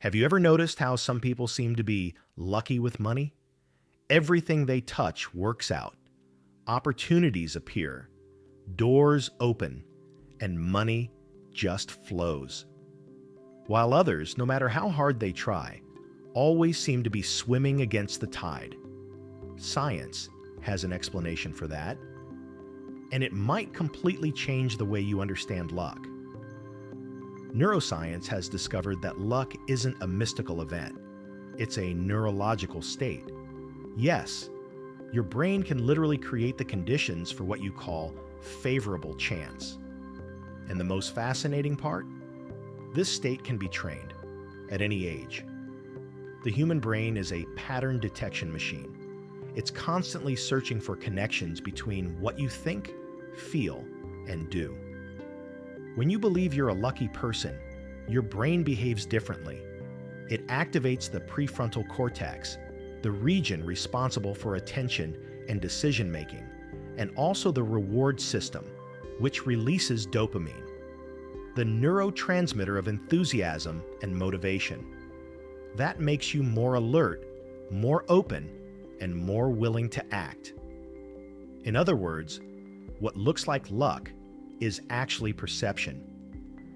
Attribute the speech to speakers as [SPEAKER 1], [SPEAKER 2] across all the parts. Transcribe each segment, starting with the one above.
[SPEAKER 1] Have you ever noticed how some people seem to be lucky with money? Everything they touch works out. Opportunities appear, doors open, and money just flows. While others, no matter how hard they try, always seem to be swimming against the tide. Science has an explanation for that, and it might completely change the way you understand luck. Neuroscience has discovered that luck isn't a mystical event. It's a neurological state. Yes, your brain can literally create the conditions for what you call favorable chance. And the most fascinating part? This state can be trained at any age. The human brain is a pattern detection machine. It's constantly searching for connections between what you think, feel, and do. When you believe you're a lucky person, your brain behaves differently. It activates the prefrontal cortex, the region responsible for attention and decision-making, and also the reward system, which releases dopamine, the neurotransmitter of enthusiasm and motivation. That makes you more alert, more open, and more willing to act. In other words, what looks like luck is actually perception.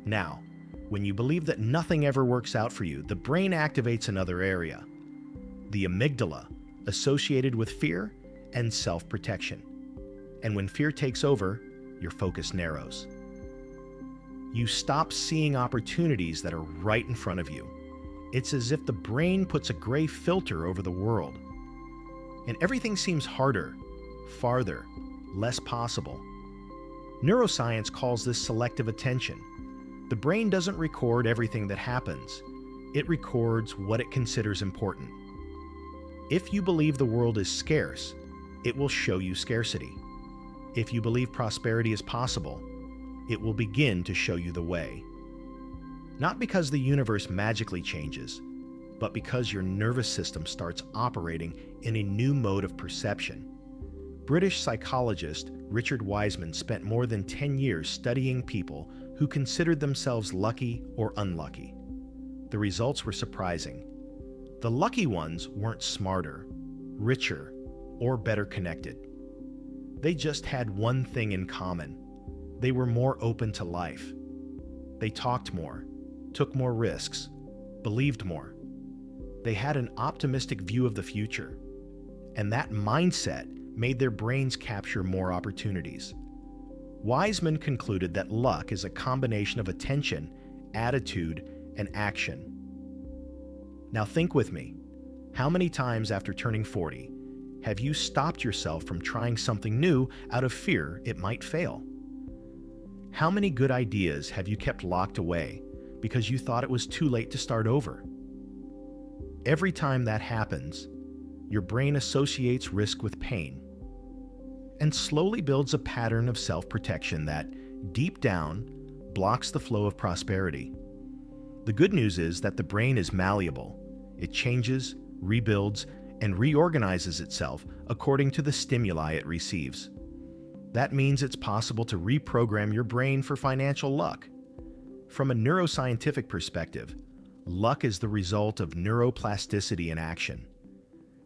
[SPEAKER 1] Now, when you believe that nothing ever works out for you, the brain activates another area, the amygdala, associated with fear and self-protection. And when fear takes over, your focus narrows. You stop seeing opportunities that are right in front of you. It's as if the brain puts a gray filter over the world. And everything seems harder, farther, less possible. Neuroscience calls this selective attention. The brain doesn't record everything that happens. It records what it considers important. If you believe the world is scarce, it will show you scarcity. If you believe prosperity is possible, it will begin to show you the way. Not because the universe magically changes, but because your nervous system starts operating in a new mode of perception. British psychologist Richard Wiseman spent more than 10 years studying people who considered themselves lucky or unlucky. The results were surprising. The lucky ones weren't smarter, richer, or better connected. They just had one thing in common. They were more open to life. They talked more, took more risks, believed more. They had an optimistic view of the future, and that mindset made their brains capture more opportunities. Wiseman concluded that luck is a combination of attention, attitude, and action. Now think with me. How many times after turning 40 have you stopped yourself from trying something new out of fear it might fail? How many good ideas have you kept locked away because you thought it was too late to start over? Every time that happens, your brain associates risk with pain and slowly builds a pattern of self-protection that, deep down, blocks the flow of prosperity. The good news is that the brain is malleable. It changes, rebuilds, and reorganizes itself according to the stimuli it receives. That means it's possible to reprogram your brain for financial luck. From a neuroscientific perspective, luck is the result of neuroplasticity in action.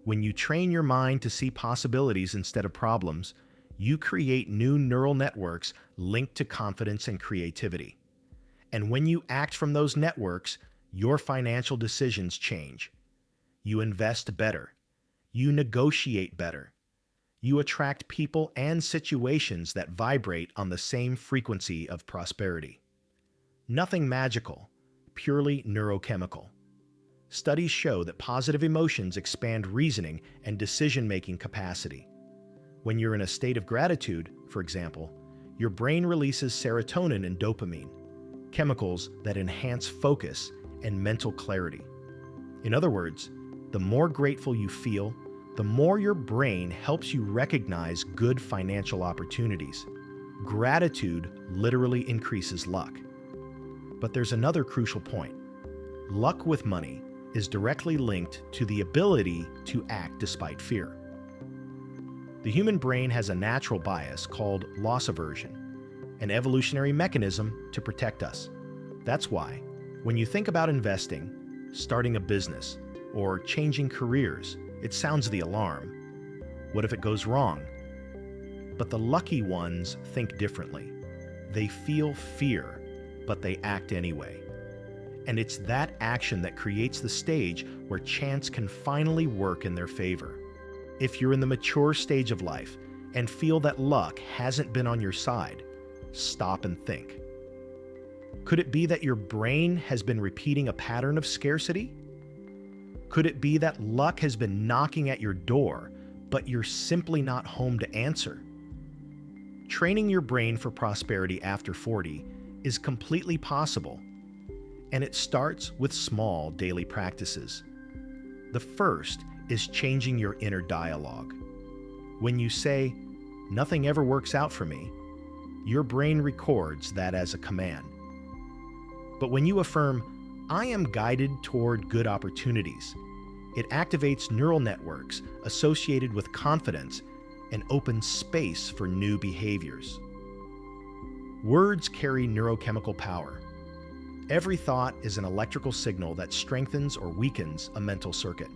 [SPEAKER 1] When you train your mind to see possibilities instead of problems, you create new neural networks linked to confidence and creativity. And when you act from those networks, your financial decisions change. You invest better. You negotiate better. You attract people and situations that vibrate on the same frequency of prosperity. Nothing magical, purely neurochemical. Studies show that positive emotions expand reasoning and decision-making capacity. When you're in a state of gratitude, for example, your brain releases serotonin and dopamine, chemicals that enhance focus and mental clarity. In other words, the more grateful you feel, the more your brain helps you recognize good financial opportunities. Gratitude literally increases luck. But there's another crucial point. Luck with money is directly linked to the ability to act despite fear. The human brain has a natural bias called loss aversion, an evolutionary mechanism to protect us. That's why, when you think about investing, starting a business, or changing careers, it sounds the alarm. What if it goes wrong? But the lucky ones think differently. They feel fear, but they act anyway. And it's that action that creates the stage where chance can finally work in their favor. If you're in the mature stage of life and feel that luck hasn't been on your side, stop and think. Could it be that your brain has been repeating a pattern of scarcity? Could it be that luck has been knocking at your door, but you're simply not home to answer? Training your brain for prosperity after 40 is completely possible, and it starts with small daily practices. The first is changing your inner dialogue. When you say, "Nothing ever works out for me," your brain records that as a command. But when you affirm, "I am guided toward good opportunities," it activates neural networks associated with confidence and opens space for new behaviors. Words carry neurochemical power. Every thought is an electrical signal that strengthens or weakens a mental circuit.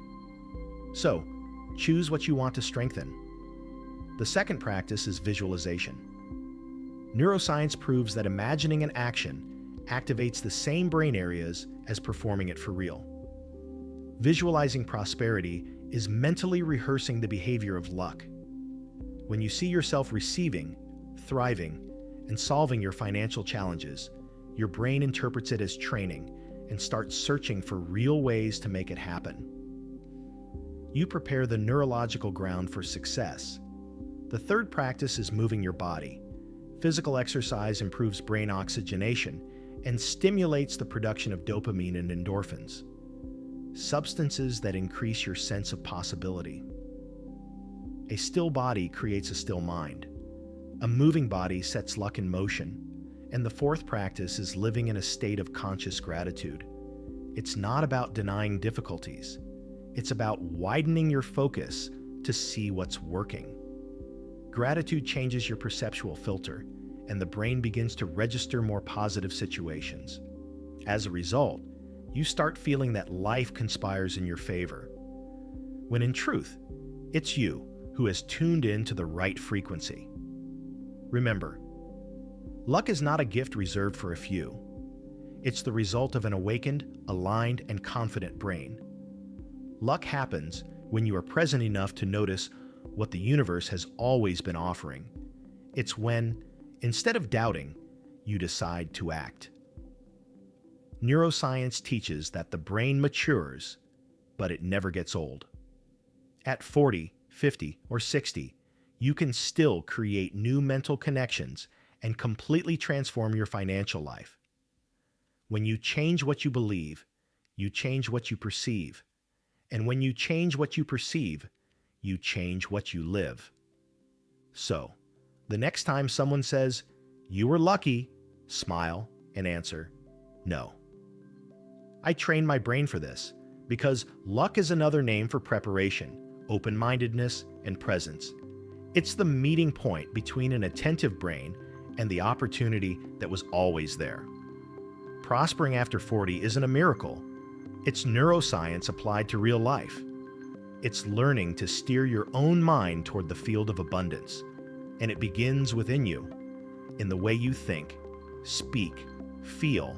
[SPEAKER 1] So, choose what you want to strengthen. The second practice is visualization. Neuroscience proves that imagining an action activates the same brain areas as performing it for real. Visualizing prosperity is mentally rehearsing the behavior of luck. When you see yourself receiving, thriving, and solving your financial challenges, your brain interprets it as training and starts searching for real ways to make it happen. You prepare the neurological ground for success. The third practice is moving your body. Physical exercise improves brain oxygenation and stimulates the production of dopamine and endorphins, substances that increase your sense of possibility. A still body creates a still mind. A moving body sets luck in motion. And the fourth practice is living in a state of conscious gratitude. It's not about denying difficulties. It's about widening your focus to see what's working. Gratitude changes your perceptual filter, and the brain begins to register more positive situations. As a result, you start feeling that life conspires in your favor, when in truth, it's you who has tuned in to the right frequency. Remember, luck is not a gift reserved for a few. It's the result of an awakened, aligned, and confident brain. Luck happens when you are present enough to notice what the universe has always been offering. It's when, instead of doubting, you decide to act. Neuroscience teaches that the brain matures, but it never gets old. At 40, 50, or 60, you can still create new mental connections and completely transform your financial life. When you change what you believe, you change what you perceive. And when you change what you perceive, you change what you live. So, the next time someone says, "You were lucky," smile and answer, "No." I train my brain for this because luck is another name for preparation, open-mindedness, and presence. It's the meeting point between an attentive brain and the opportunity that was always there. Prospering after 40 isn't a miracle. It's neuroscience applied to real life. It's learning to steer your own mind toward the field of abundance. And it begins within you, in the way you think, speak, feel,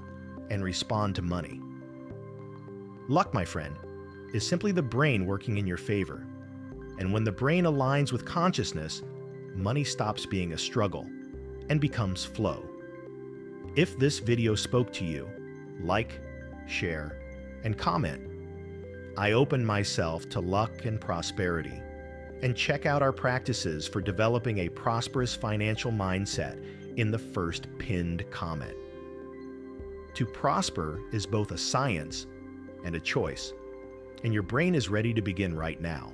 [SPEAKER 1] and respond to money. Luck, my friend, is simply the brain working in your favor. And when the brain aligns with consciousness, money stops being a struggle and becomes flow. If this video spoke to you, like, share, and comment. I open myself to luck and prosperity. And check out our practices for developing a prosperous financial mindset in the first pinned comment. To prosper is both a science and a choice, and your brain is ready to begin right now.